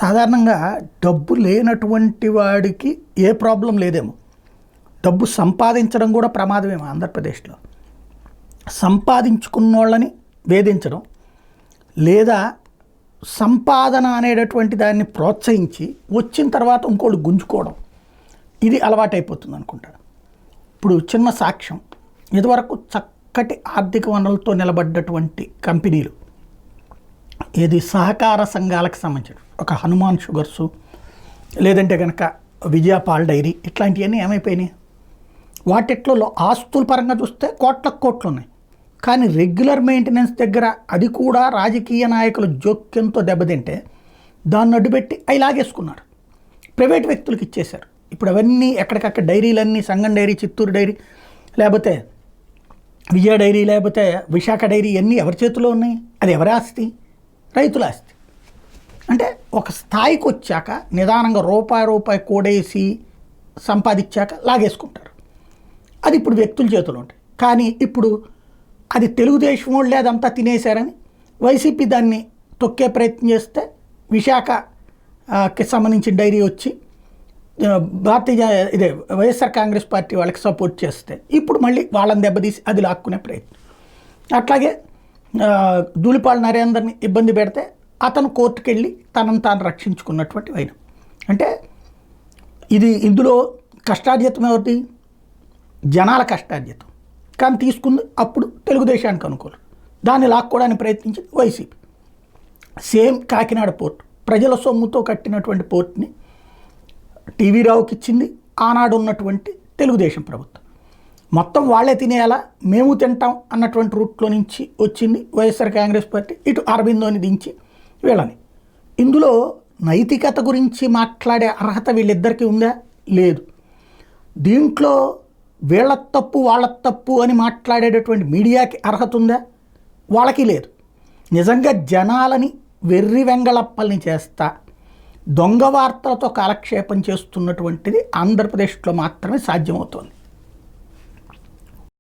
సాధారణంగా డబ్బు లేనటువంటి వాడికి ఏ ప్రాబ్లం లేదేమో. డబ్బు సంపాదించడం కూడా ప్రమాదమేమో. ఆంధ్రప్రదేశ్లో సంపాదించుకున్నోళ్ళని వేధించడం, లేదా సంపాదన అనేటటువంటి దాన్ని ప్రోత్సహించి వచ్చిన తర్వాత ఇంకోళ్ళు గుంజుకోవడం, ఇది అలవాటైపోతుంది అనుకుంటా. ఇప్పుడు చిన్న సాక్ష్యం, ఇదివరకు చక్కటి ఆర్థిక వనరులతో నిలబడ్డటువంటి కంపెనీలు, ఏది సహకార సంఘాలకు సంబంధించిన ఒక హనుమాన్ షుగర్సు, లేదంటే కనుక విజయ పాల్ డైరీ, ఇట్లాంటివన్నీ ఏమైపోయినాయి? వాటిట్లో ఆస్తుల పరంగా చూస్తే కోట్లు ఉన్నాయి, కానీ రెగ్యులర్ మెయింటెనెన్స్ దగ్గర అది కూడా రాజకీయ నాయకుల జోక్యంతో దెబ్బతింటే దాన్ని అడ్డుపెట్టి అవి లాగేసుకున్నారు, ప్రైవేట్ వ్యక్తులకు ఇచ్చేశారు. ఇప్పుడు అవన్నీ ఎక్కడికక్కడ డైరీలన్నీ, సంగం డైరీ, చిత్తూరు డైరీ, లేకపోతే విజయ డైరీ, లేకపోతే విశాఖ డైరీ, అన్నీ ఎవరి చేతిలో ఉన్నాయి? అది ఎవరి ఆస్తి? రైతుల ఆస్తి. అంటే ఒక స్థాయికి వచ్చాక నిదానంగా రూపాయి కూడేసి సంపాదించాక లాగేసుకుంటారు. అది ఇప్పుడు వ్యక్తుల చేతిలో ఉంటాయి. కానీ ఇప్పుడు అది తెలుగుదేశం వాళ్ళే అదంతా తినేశారని వైసీపీ దాన్ని తొక్కే ప్రయత్నం చేస్తే విశాఖకి సంబంధించిన డైరీ వచ్చి వైఎస్ఆర్ కాంగ్రెస్ పార్టీ వాళ్ళకి సపోర్ట్ చేస్తే ఇప్పుడు మళ్ళీ వాళ్ళని దెబ్బతీసి అది లాక్కునే ప్రయత్నం. అట్లాగే ధూళిపాళ నరేందర్ని ఇబ్బంది పెడితే అతను కోర్టుకు వెళ్ళి తనను తాను రక్షించుకున్నటువంటి వైనం. అంటే ఇందులో కష్టార్జితం ఎవరిది? జనాల కష్టార్జితం. కానీ తీసుకుంది అప్పుడు తెలుగుదేశానికి అనుకూలం, దాన్ని లాక్కోవడానికి ప్రయత్నించింది వైసీపీ. సేమ్ కాకినాడ పోర్టు, ప్రజల సొమ్ముతో కట్టినటువంటి పోర్టుని టీవీ రావుకి ఇచ్చింది ఆనాడు ఉన్నటువంటి తెలుగుదేశం ప్రభుత్వం. మొత్తం వాళ్ళే తినేయాలా, మేము తింటాం అన్నటువంటి రూట్లో నుంచి వచ్చింది వైఎస్ఆర్ కాంగ్రెస్ పార్టీ. ఇటు అరవిందోని దించి వీళ్ళని. ఇందులో నైతికత గురించి మాట్లాడే అర్హత వీళ్ళిద్దరికీ ఉందా? లేదు. దీంట్లో వీళ్ళ తప్పు వాళ్ళ తప్పు అని మాట్లాడేటటువంటి మీడియాకి అర్హత ఉందా? వాళ్ళకి లేదు. నిజంగా జనాలని వెర్రి వెంగళప్పల్ని చేస్తా దొంగ వార్తలతో కాలక్షేపం చేస్తున్నటువంటిది ఆంధ్రప్రదేశ్లో మాత్రమే సాధ్యమవుతోంది.